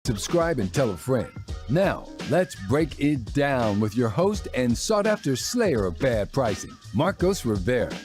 subscribe, and tell a friend. Now, let's break it down with your host and sought-after slayer of bad pricing, Marcos Rivera.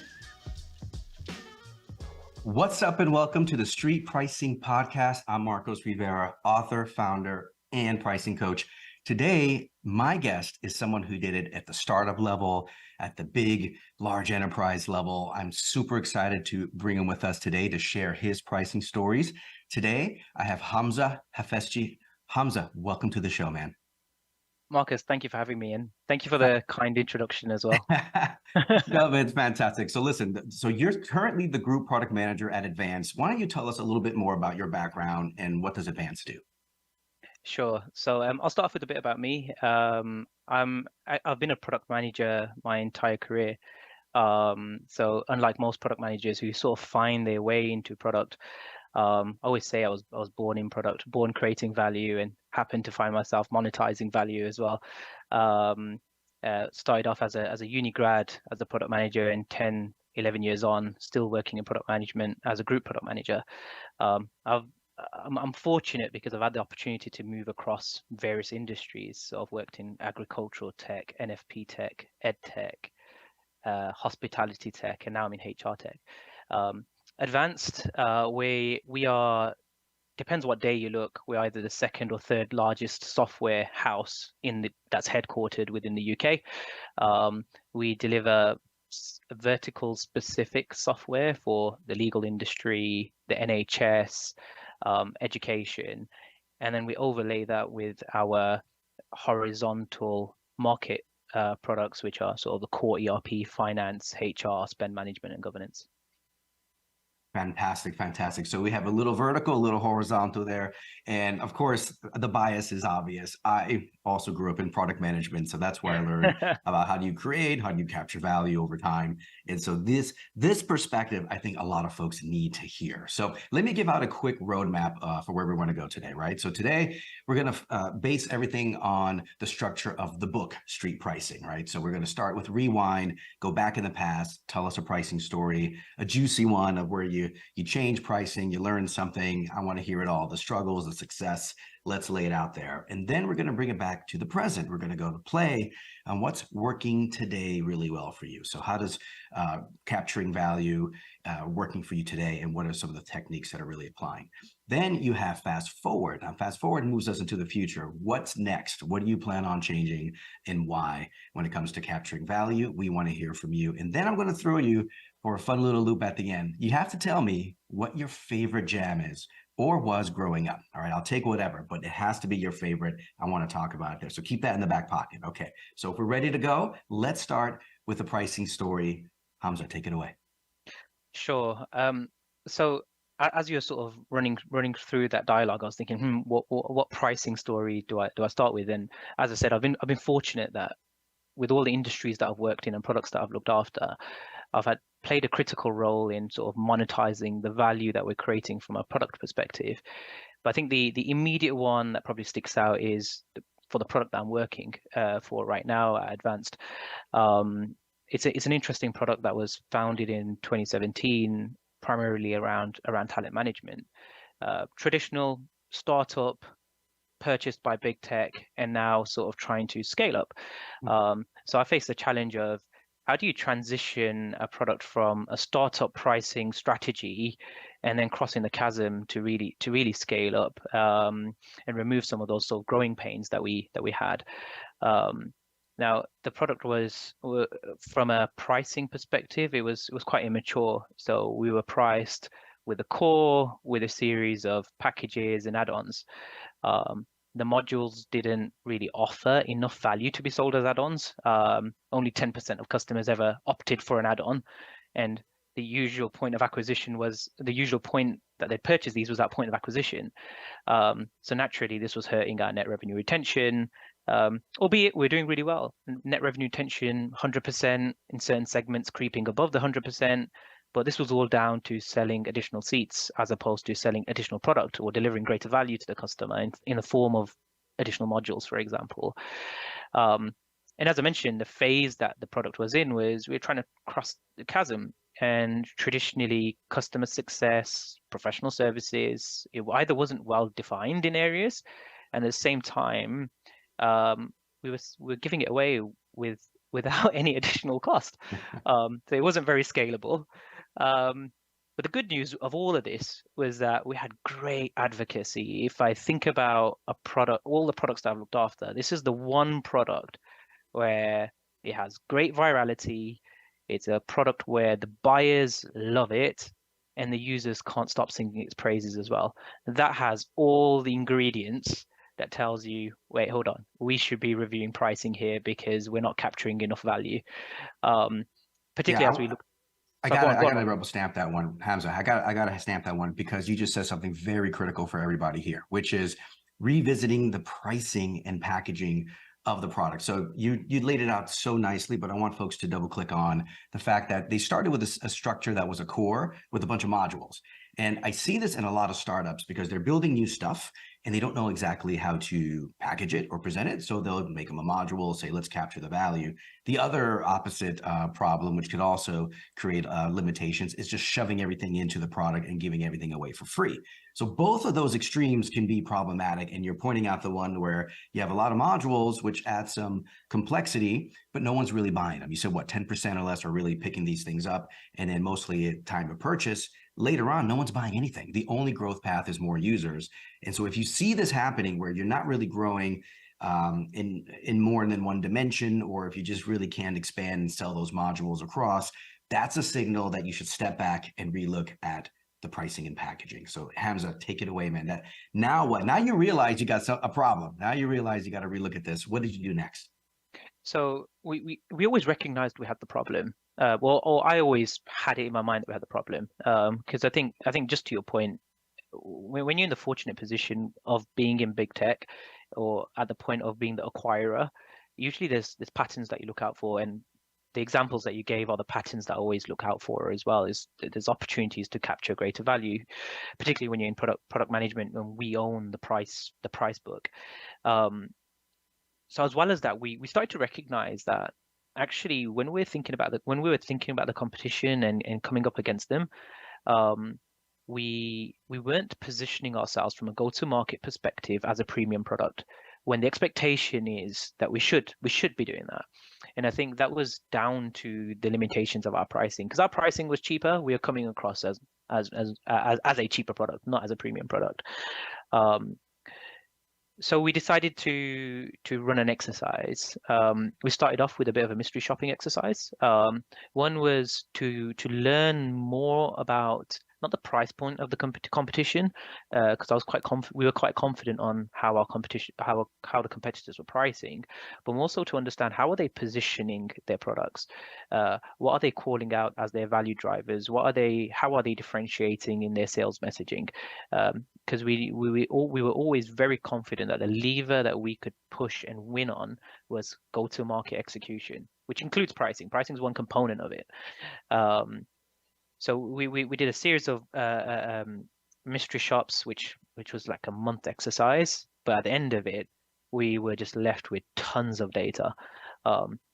What's up and welcome to the Street Pricing Podcast. I'm Marcos Rivera, author, founder, and pricing coach. Today, my guest is someone who did it at the startup level, at the big, large enterprise level. I'm super excited to bring him with us today to share his pricing stories. Today, I have Hamzah Hafesji. Hamzah, welcome to the show, man. Marcus, thank you for having me, and thank you for the kind introduction as well. No, man, it's fantastic. So listen, so you're currently the group product manager at Advance. Why don't you tell us a little bit more about your background and what does Advance do? Sure. So I'll start off with a bit about me. I've been a product manager my entire career. So unlike most product managers who sort of find their way into product, I always say I was born in product, born creating value, and happened to find myself monetizing value as well. Started off as a uni grad as a product manager, and 10, 11 years on, still working in product management as a group product manager. I'm fortunate because I've had the opportunity to move across various industries. So I've worked in agricultural tech, NFP tech, ed tech, hospitality tech, and now I'm in HR tech. Advanced, we are, depends what day you look, we're either the second or third largest software house that's headquartered within the UK. We deliver vertical specific software for the legal industry, the NHS, education, and then we overlay that with our horizontal market products, which are sort of the core ERP, finance, HR, spend management, and governance. Fantastic. So we have a little vertical, a little horizontal there. And of course, the bias is obvious. I also grew up in product management. So that's where I learned about how do you create, how do you capture value over time. And so this perspective, I think a lot of folks need to hear. So let me give out a quick roadmap for where we want to go today, right? So today we're going to base everything on the structure of the book, Street Pricing, right? So we're going to start with rewind, go back in the past, tell us a pricing story, a juicy one of where you change pricing, you learn something. I want to hear it all, the struggles, the success. Let's lay it out there. And then we're going to bring it back to the present. We're going to go to play on what's working today really well for you. So how does capturing value working for you today, and what are some of the techniques that are really applying? Then you have fast forward. Now, fast forward moves us into the future. What's next? What do you plan on changing and why? When it comes to capturing value, we want to hear from you. And then I'm going to throw you for a fun little loop at the end. You have to tell me what your favorite jam is or was growing up. All right, I'll take whatever, but it has to be your favorite. I want to talk about it there. So keep that in the back pocket. Okay, so if we're ready to go, let's start with the pricing story. Hamzah, take it away. Sure. So as you're sort of running through that dialogue, I was thinking, what pricing story do I start with? And as I said, I've been fortunate that with all the industries that I've worked in and products that I've looked after, I've played a critical role in sort of monetizing the value that we're creating from a product perspective. But I think the immediate one that probably sticks out is for the product that I'm working for right now at Advanced. It's an interesting product that was founded in 2017, primarily around talent management. Traditional startup, purchased by big tech, and now sort of trying to scale up. So I faced the challenge of how do you transition a product from a startup pricing strategy and then crossing the chasm to really scale up and remove some of those sort of growing pains that we had. Now the product was, from a pricing perspective, it was quite immature. So we were priced with a core, with a series of packages and add-ons. The modules didn't really offer enough value to be sold as add-ons. Only 10% of customers ever opted for an add-on, and the usual point of acquisition was the usual point that they purchased these was that point of acquisition. So naturally, this was hurting our net revenue retention. Albeit we're doing really well. Net revenue retention 100%, in certain segments creeping above the 100%. But this was all down to selling additional seats as opposed to selling additional product or delivering greater value to the customer in the form of additional modules, for example. And as I mentioned, the phase that the product was in was we were trying to cross the chasm. And traditionally, customer success, professional services, it either wasn't well defined in areas, and at the same time, we were giving it away without any additional cost. So it wasn't very scalable. But the good news of all of this was that we had great advocacy. If I think about a product, all the products that I've looked after, this is the one product where it has great virality. It's a product where the buyers love it and the users can't stop singing its praises as well. That has all the ingredients that tells you, wait, hold on, we should be reviewing pricing here because we're not capturing enough value. Particularly as we look. I gotta rubber stamp that one, Hamzah. I gotta stamp that one because you just said something very critical for everybody here, which is revisiting the pricing and packaging of the product. So you laid it out so nicely, but I want folks to double click on the fact that they started with a structure that was a core with a bunch of modules. And I see this in a lot of startups because they're building new stuff and they don't know exactly how to package it or present it. So they'll make them a module, say, let's capture the value. The other opposite problem, which could also create limitations, is just shoving everything into the product and giving everything away for free. So both of those extremes can be problematic. And you're pointing out the one where you have a lot of modules, which add some complexity, but no one's really buying them. You said, what, 10% or less are really picking these things up, and then mostly at time of purchase. Later on, no one's buying anything. The only growth path is more users. And so if you see this happening where you're not really growing in more than one dimension, or if you just really can't expand and sell those modules across, that's a signal that you should step back and relook at the pricing and packaging. So Hamzah, take it away, man. Now what? Now you realize you got a problem. Now you realize you got to relook at this. What did you do next? So we always recognized we had the problem. Or I always had it in my mind that we had the problem. Because I think just to your point, when you're in the fortunate position of being in big tech, or at the point of being the acquirer, usually there's patterns that you look out for, and the examples that you gave are the patterns that I always look out for as well. Is there's opportunities to capture greater value, particularly when you're in product management and we own the price book. So as well as that, we started to recognize that actually when we were thinking about the competition and coming up against them, we weren't positioning ourselves from a go-to-market perspective as a premium product, when the expectation is that we should be doing that. And I think that was down to the limitations of our pricing, because our pricing was cheaper. We are coming across as a cheaper product, not as a premium product. So we decided to run an exercise. We started off with a bit of a mystery shopping exercise. One was to learn more about not the price point of the competition, because we were quite confident on how the competitors were pricing, but more so to understand how are they positioning their products, what are they calling out as their value drivers, how are they differentiating in their sales messaging, because we were always very confident that the lever that we could push and win on was go-to-market execution, which includes pricing. Pricing is one component of it. So we did a series of mystery shops, which was like a month exercise. But at the end of it, we were just left with tons of data.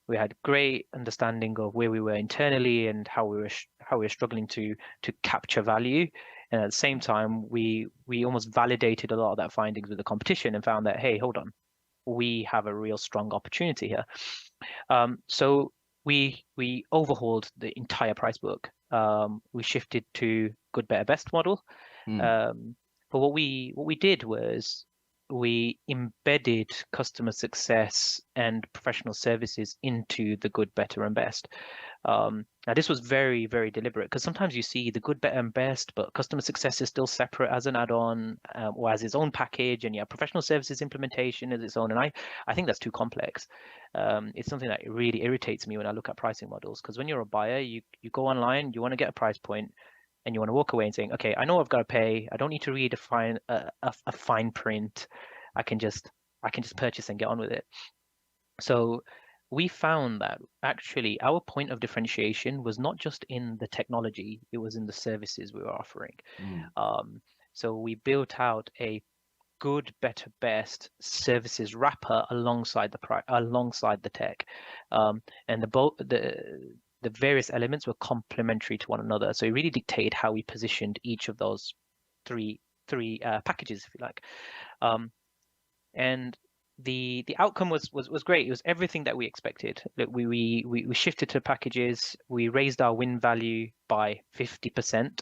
We had great understanding of where we were internally and how we were struggling to capture value. And at the same time, we almost validated a lot of that findings with the competition and found that, hey, hold on, we have a real strong opportunity here. So we overhauled the entire price book. We shifted to good, better, best model. But what we did was we embedded customer success and professional services into the good, better, and best. Now this was very, very deliberate, because sometimes you see the good, better, and best, but customer success is still separate as an add-on, or as its own package, and professional services implementation as its own. And I think that's too complex. It's something that really irritates me when I look at pricing models, because when you're a buyer, you go online, you want to get a price point, and you want to walk away and saying, okay, I know I've got to pay. I don't need to read a fine print. I can just purchase and get on with it. So we found that actually our point of differentiation was not just in the technology, it was in the services we were offering. So we built out a good, better, best services wrapper alongside the tech, and the various elements were complementary to one another. So it really dictated how we positioned each of those three packages, if you like. And the outcome was great. It was everything that we expected. Look, we shifted to packages. We raised our win value by 50%.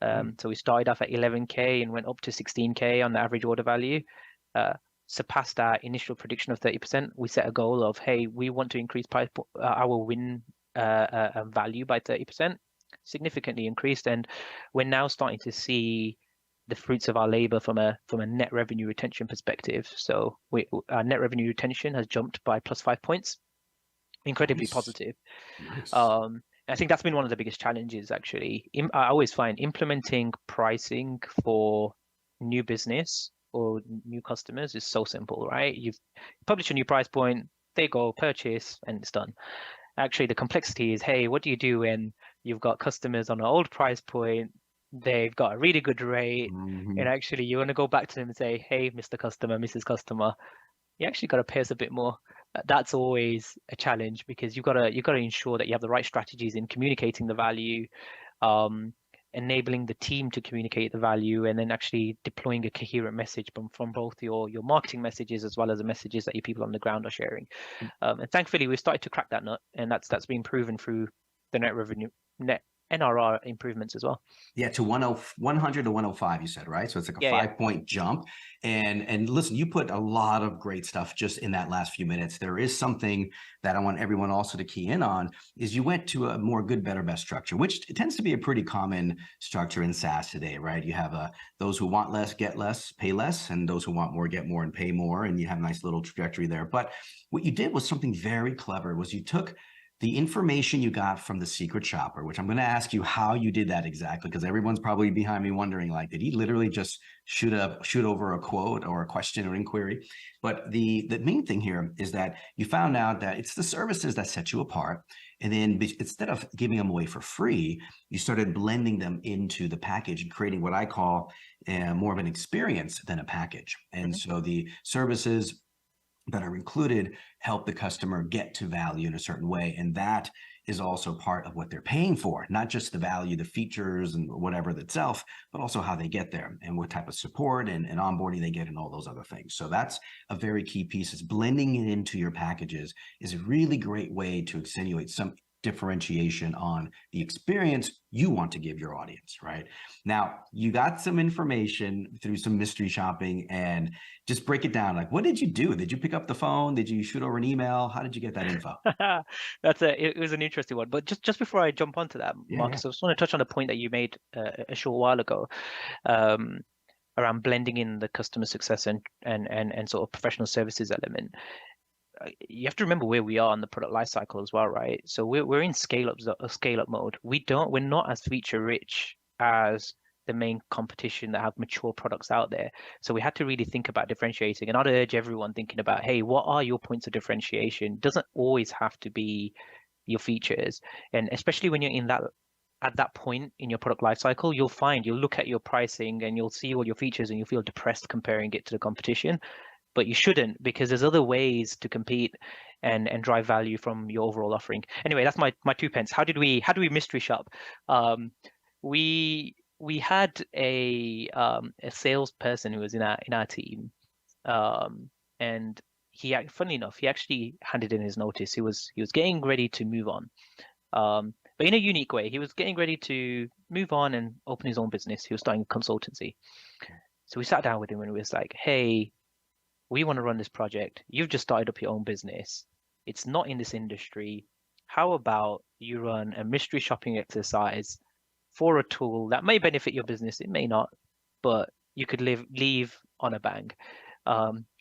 So we started off at 11K and went up to 16K on the average order value. Surpassed our initial prediction of 30%. We set a goal of, hey, we want to increase our win value by 30%, significantly increased, and we're now starting to see the fruits of our labor from a net revenue retention perspective. So our net revenue retention has jumped by +5 points, incredibly positive. Nice. I think that's been one of the biggest challenges, actually. I always find implementing pricing for new business or new customers is so simple, right? You publish a new price point, they go purchase, and it's done. Actually, the complexity is, hey, what do you do when you've got customers on an old price point, they've got a really good rate, and actually you want to go back to them and say, hey, Mr. Customer, Mrs. Customer, you actually got to pay us a bit more. That's always a challenge, because you've got to ensure that you have the right strategies in communicating the value, enabling the team to communicate the value, and then actually deploying a coherent message from both your marketing messages as well as the messages that your people on the ground are sharing. And thankfully, we've started to crack that nut, and that's been proven through the net NRR improvements as well. Yeah, to 100 to 105, you said, right? So it's like a 5-point jump. And listen, you put a lot of great stuff just in that last few minutes. There is something that I want everyone also to key in on, is you went to a more good, better, best structure, which tends to be a pretty common structure in SaaS today, right? You have those who want less, get less, pay less, and those who want more, get more, and pay more. And you have a nice little trajectory there. But what you did was something very clever, was you took the information you got from the secret shopper, which I'm going to ask you how you did that exactly, because everyone's probably behind me wondering, like, did he literally just shoot over a quote or a question or inquiry? But the main thing here is that you found out that it's the services that set you apart. And then instead of giving them away for free, you started blending them into the package and creating what I call more of an experience than a package. And so the services that are included help the customer get to value in a certain way. And that is also part of what they're paying for, not just the value, the features and whatever itself, but also how they get there and what type of support and onboarding they get and all those other things. So that's a very key piece, is blending it into your packages is a really great way to accentuate some differentiation on the experience you want to give your audience, right? Now, you got some information through some mystery shopping, and just break it down. Like, what did you do? Did you pick up the phone? Did you shoot over an email? How did you get that info? It was an interesting one. But just before I jump onto that, Marcus, I just want to touch on a point that you made a short while ago, around blending in the customer success and sort of professional services element. You have to remember where we are in the product lifecycle as well, right? So we're in scale up mode. We're not as feature rich as the main competition that have mature products out there. So we had to really think about differentiating. And I'd urge everyone thinking about, hey, what are your points of differentiation? Doesn't always have to be your features. And especially when you're at that point in your product lifecycle, you'll look at your pricing and you'll see all your features and you'll feel depressed comparing it to the competition. But you shouldn't, because there's other ways to compete and drive value from your overall offering. Anyway, that's my 2 pence. How do we mystery shop? We had a salesperson who was in our team, and funnily enough, he actually handed in his notice. He was getting ready to move on, but in a unique way. He was getting ready to move on and open his own business. He was starting a consultancy. So we sat down with him and we was like, hey, we want to run this project. You've just started up your own business. It's not in this industry. How about you run a mystery shopping exercise for a tool that may benefit your business? It may not, but you could leave on a bang.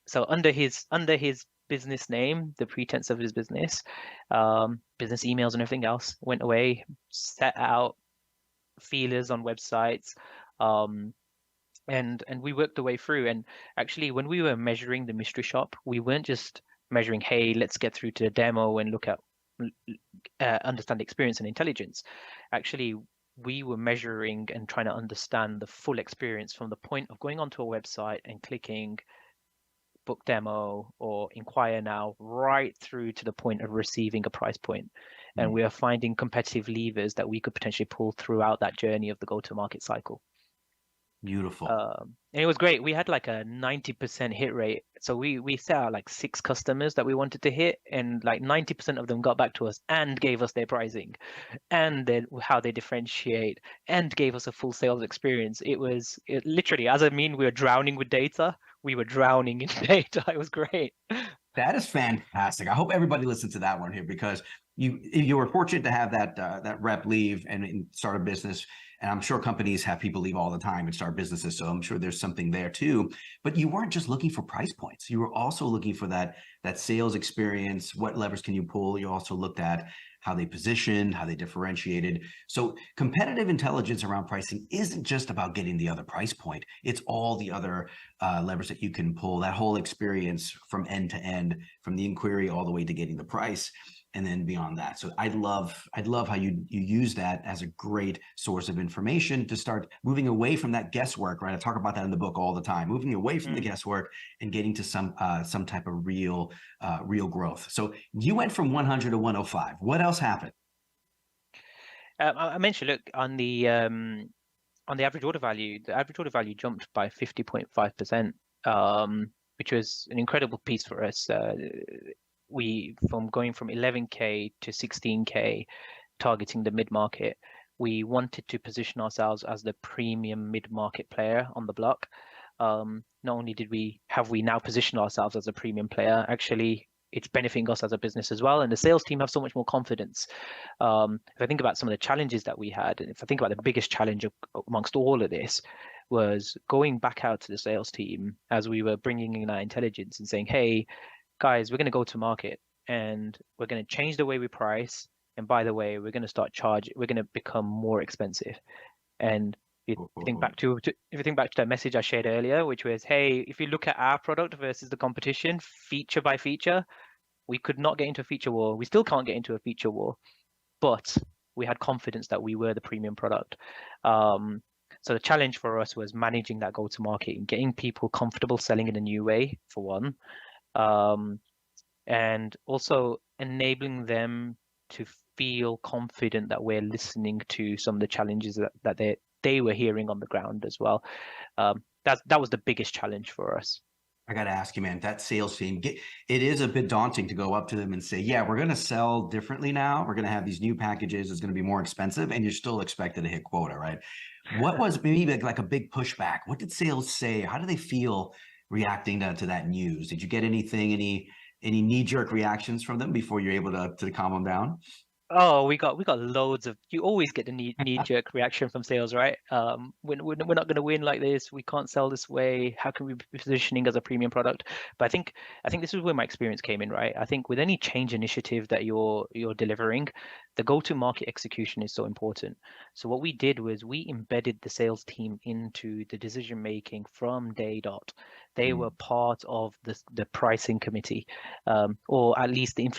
So under his business name, the pretense of his business emails and everything else, went away, set out feelers on websites, and we worked the way through. And actually, when we were measuring the mystery shop, we weren't just measuring, hey, let's get through to the demo and look at understand experience and intelligence. Actually, we were measuring and trying to understand the full experience from the point of going onto a website and clicking book demo or inquire now, right through to the point of receiving a price point. And we are finding competitive levers that we could potentially pull throughout that journey of the go-to-market cycle. Beautiful. And it was great. We had like a 90% hit rate. So we set out like 6 customers that we wanted to hit, and like 90% of them got back to us and gave us their pricing and then how they differentiate and gave us a full sales experience. It literally, as I mean, we were drowning with data. We were drowning in data. It was great. That is fantastic. I hope everybody listened to that one here, because you were fortunate to have that rep leave and start a business. And I'm sure companies have people leave all the time and start businesses. So I'm sure there's something there too. But you weren't just looking for price points. You were also looking for that sales experience. What levers can you pull? You also looked at how they positioned, how they differentiated. So competitive intelligence around pricing isn't just about getting the other price point. It's all the other levers that you can pull, that whole experience from end to end, from the inquiry all the way to getting the price, and then beyond that. So I'd love how you use that as a great source of information to start moving away from that guesswork, right? I talk about that in the book all the time, moving away from the guesswork and getting to some type of real growth. So you went from 100 to 105. What else happened? I mentioned, look, on the average order value, the average order value jumped by 50.5%, which was an incredible piece for us. From going from 11K to 16K, targeting the mid-market, we wanted to position ourselves as the premium mid-market player on the block. Not only have we now positioned ourselves as a premium player, actually it's benefiting us as a business as well. And the sales team have so much more confidence. If I think about some of the challenges that we had, and if I think about the biggest challenge amongst all of this, was going back out to the sales team as we were bringing in our intelligence and saying, hey, guys, we're going to go to market and we're going to change the way we price. And by the way, we're going to become more expensive. And if you think back to that message I shared earlier, which was, hey, if you look at our product versus the competition, feature by feature, we could not get into a feature war. We still can't get into a feature war, but we had confidence that we were the premium product. So the challenge for us was managing that go-to-market and getting people comfortable selling in a new way, for one. And also enabling them to feel confident that we're listening to some of the challenges that they were hearing on the ground as well. That was the biggest challenge for us. I got to ask you, man, that sales team, it is a bit daunting to go up to them and say, yeah, we're going to sell differently now. We're going to have these new packages. It's going to be more expensive, and you're still expected to hit quota, right? What was maybe like a big pushback? What did sales say? How do they feel reacting to that news? Did you get any knee-jerk reactions from them before you're able to calm them down? Oh, we got loads of. You always get the knee-jerk reaction from sales, right? We're not going to win like this. We can't sell this way. How can we be positioning as a premium product? But I think this is where my experience came in, right? I think with any change initiative that you're delivering, the go-to-market execution is so important. So what we did was we embedded the sales team into the decision making from day dot. They were part of the pricing committee, or at least the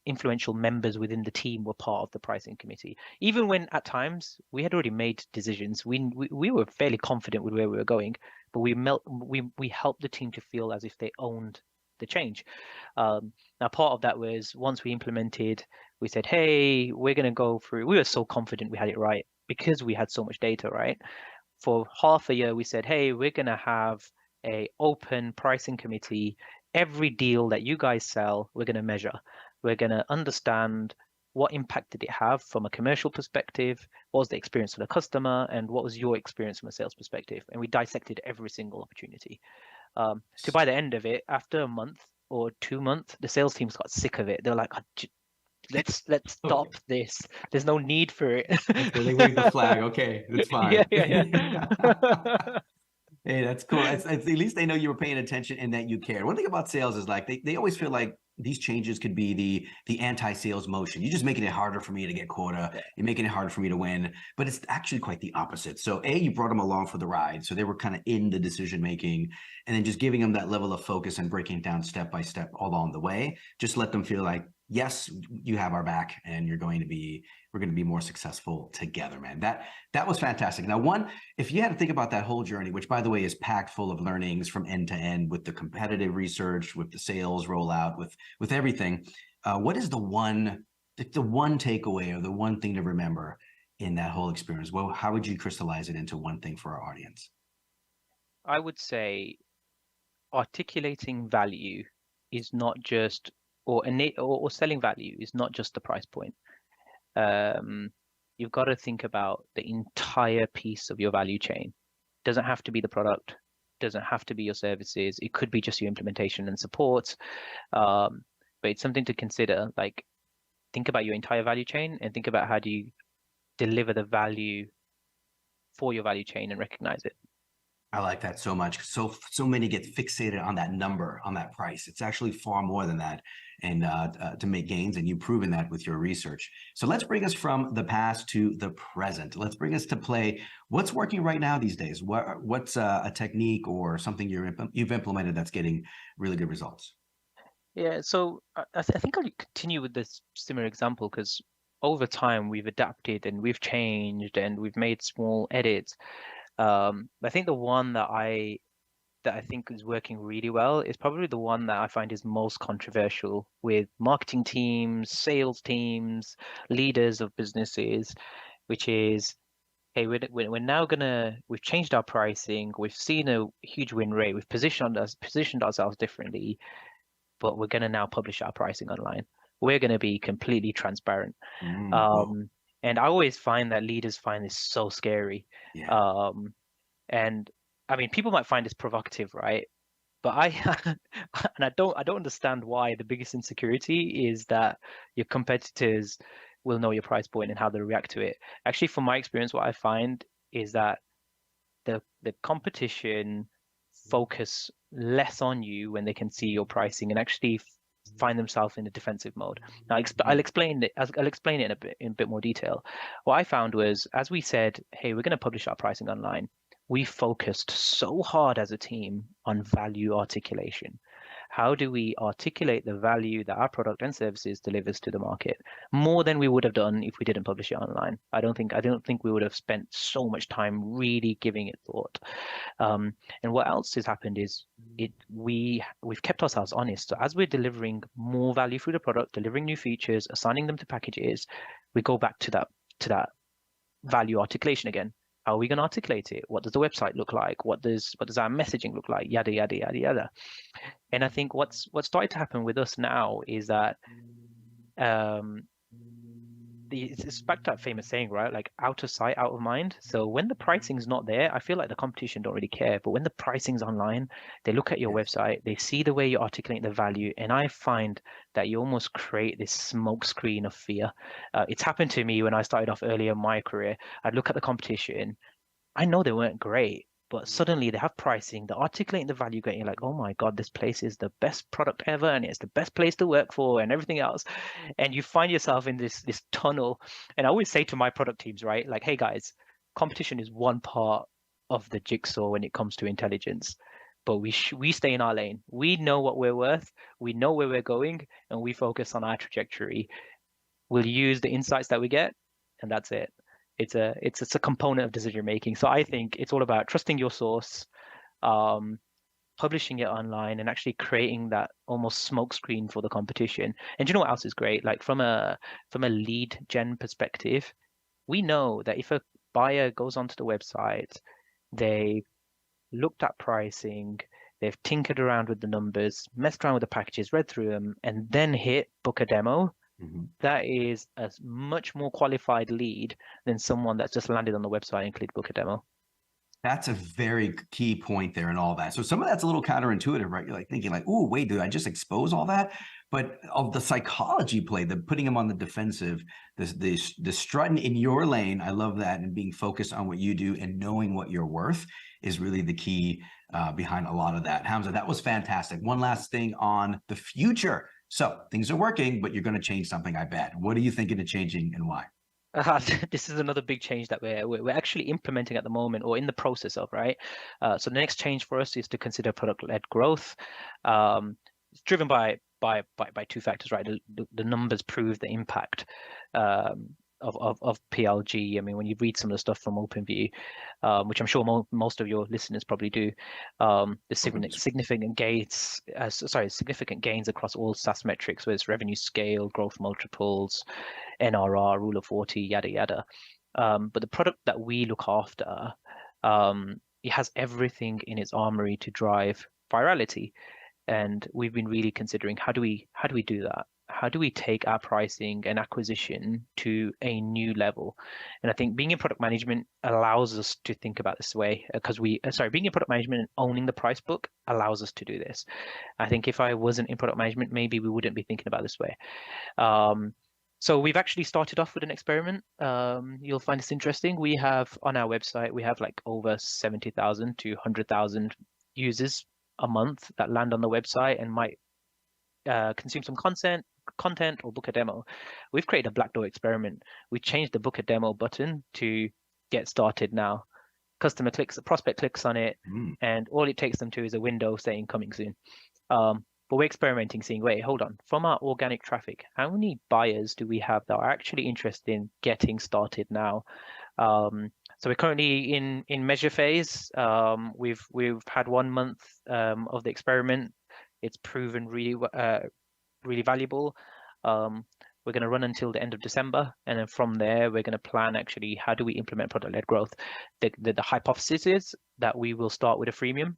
influential members within the team were part of the pricing committee. Even when at times we had already made decisions, we were fairly confident with where we were going, but we helped the team to feel as if they owned the change. Now, part of that was once we implemented, we said, hey, we're going to go through. We were so confident we had it right because we had so much data, right? For half a year, we said, hey, we're going to have a open pricing committee. Every deal that you guys sell, we're going to measure. We're going to understand what impact did it have from a commercial perspective, what was the experience for the customer, and what was your experience from a sales perspective. And we dissected every single opportunity. So by the end of it, after a month or 2 months, the sales teams got sick of it. They're like, let's stop this. There's no need for it. So they waved the flag. Okay, that's fine. Yeah. Hey, that's cool. It's at least they know you were paying attention and that you cared. One thing about sales is like they always feel like these changes could be the anti-sales motion. You're just making it harder for me to get quota. You're making it harder for me to win. But it's actually quite the opposite. So you brought them along for the ride. So they were kind of in the decision making, and then just giving them that level of focus and breaking it down step by step along the way. Just let them feel like, yes, you have our back, and we're going to be more successful together, man. That was fantastic. Now, if you had to think about that whole journey, which by the way is packed full of learnings from end to end, with the competitive research, with the sales rollout, with everything, what is the one takeaway or the one thing to remember in that whole experience? Well, how would you crystallize it into one thing for our audience? I would say articulating value is not just, or selling value is not just the price point. You've got to think about the entire piece of your value chain. Doesn't have to be the product, doesn't have to be your services. It could be just your implementation and support. But it's something to consider. Like, think about your entire value chain and think about how do you deliver the value for your value chain and recognize it. I like that so much. So many get fixated on that number, on that price. It's actually far more than that, and to make gains, and you've proven that with your research. So let's bring us from the past to the present. Let's bring us to play. What's working right now these days? What's a technique or something you've implemented that's getting really good results? Yeah, so I think I'll continue with this similar example because over time we've adapted and we've changed and we've made small edits. I think the one that I think is working really well is probably the one that I find is most controversial with marketing teams, sales teams, leaders of businesses, which is, hey, we're now we've changed our pricing, we've seen a huge win rate, we've positioned ourselves differently, but we're gonna now publish our pricing online. We're gonna be completely transparent. And I always find that leaders find this so scary. Yeah. And I mean, people might find this provocative, right? But and I don't understand why the biggest insecurity is that your competitors will know your price point and how they react to it. Actually, from my experience, what I find is that the competition focus less on you when they can see your pricing and actually find themselves in a defensive mode. Now, I'll explain it in a bit more detail. What I found was, as we said, hey, we're going to publish our pricing online, we focused so hard as a team on value articulation. How do we articulate the value that our product and services delivers to the market more than we would have done if we didn't publish it online? I don't think we would have spent so much time really giving it thought. And what else has happened is we've kept ourselves honest. So as we're delivering more value through the product, delivering new features, assigning them to packages, we go back to that value articulation again. How are we going to articulate it? What does the website look like? What does our messaging look like? Yada yada yada yada. And I think what's started to happen with us now is that it's back to that famous saying, right? Like, out of sight, out of mind. So when the pricing's not there, I feel like the competition don't really care. But when the pricing's online, they look at your website, they see the way you articulate the value, and I find that you almost create this smoke screen of fear. It's happened to me when I started off earlier in my career. I'd look at the competition. I know they weren't great, but suddenly they have pricing, they're articulating the value, getting like, oh my God, this place is the best product ever, and it's the best place to work for, and everything else. And you find yourself in this tunnel. And I always say to my product teams, right, like, hey guys, competition is one part of the jigsaw when it comes to intelligence, but we stay in our lane. We know what we're worth, we know where we're going, and we focus on our trajectory. We'll use the insights that we get, and that's it. It's a component of decision making. So I think it's all about trusting your source, publishing it online, and actually creating that almost smoke screen for the competition. And do you know what else is great? Like, from a lead gen perspective, we know that if a buyer goes onto the website, they looked at pricing, they've tinkered around with the numbers, messed around with the packages, read through them, and then hit book a demo. That is a much more qualified lead than someone that's just landed on the website and clicked book a demo. That's a very key point there and all that. So some of that's a little counterintuitive, right? You're like thinking like, oh, wait, did I just expose all that? But of the psychology play, the putting them on the defensive, the strutting in your lane, I love that. And being focused on what you do and knowing what you're worth is really the key behind a lot of that. Hamzah, that was fantastic. One last thing on the future. So things are working, but you're going to change something, I bet. What are you thinking of changing and why? This is another big change that we're actually implementing at the moment, or in the process of, right? So the next change for us is to consider product-led growth. It's driven by two factors, right? The numbers prove the impact of PLG. I mean, when you read some of the stuff from OpenView, which I'm sure most of your listeners probably do, there's significant gains across all SaaS metrics, whether it's revenue scale, growth multiples, NRR, Rule of 40, yada yada. But the product that we look after, it has everything in its armory to drive virality. And we've been really considering how do we do that? How do we take our pricing and acquisition to a new level? And I think being in product management allows us to think about this way, because being in product management and owning the price book allows us to do this. I think if I wasn't in product management, maybe we wouldn't be thinking about this way. So we've actually started off with an experiment. You'll find this interesting. We have on our website, we have like over 70,000 to 100,000 users a month that land on the website and might consume some content or book a demo. We've created a black door experiment. We changed the book a demo button to get started now. A prospect clicks on it, and all it takes them to is a window saying coming soon. But we're experimenting, seeing, wait, hold on, from our organic traffic, how many buyers do we have that are actually interested in getting started now? So we're currently in measure phase. We've had 1 month of the experiment. It's proven really valuable. We're going to run until the end of December, and then from there we're going to plan actually how do we implement product-led growth. The hypothesis is that we will start with a freemium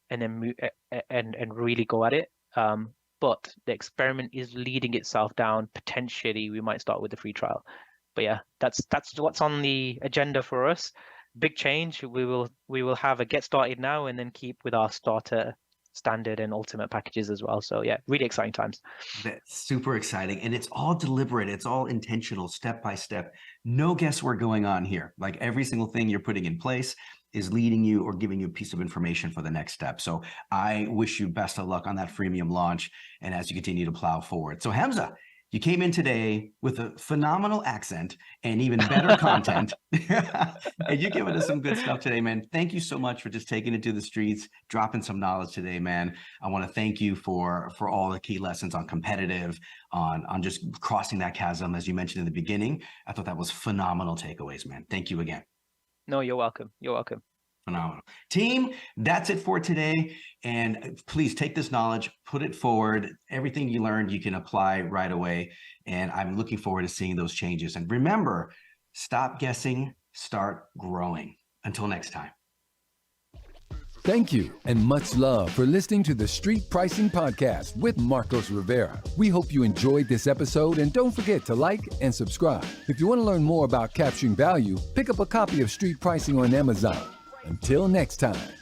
and then and really go at it. But the experiment is leading itself down. Potentially we might start with the free trial. But yeah, that's what's on the agenda for us. Big change. We will have a get started now and then keep with our starter, standard, and ultimate packages as well. So yeah, really exciting times. That's super exciting. And it's all deliberate. It's all intentional, step by step. No guesswork going on here. Like every single thing you're putting in place is leading you or giving you a piece of information for the next step. So I wish you best of luck on that freemium launch and as you continue to plow forward. So Hamzah, you came in today with a phenomenal accent and even better content. And you're giving us some good stuff today, man. Thank you so much for just taking it to the streets, dropping some knowledge today, man. I want to thank you for all the key lessons on competitive, on just crossing that chasm, as you mentioned in the beginning. I thought that was phenomenal takeaways, man. Thank you again. No, you're welcome. You're welcome. Phenomenal. Team, that's it for today. And please take this knowledge, put it forward. Everything you learned, you can apply right away. And I'm looking forward to seeing those changes. And remember, stop guessing, start growing. Until next time. Thank you and much love for listening to the Street Pricing Podcast with Marcos Rivera. We hope you enjoyed this episode, and don't forget to like and subscribe. If you want to learn more about capturing value, pick up a copy of Street Pricing on Amazon. Until next time.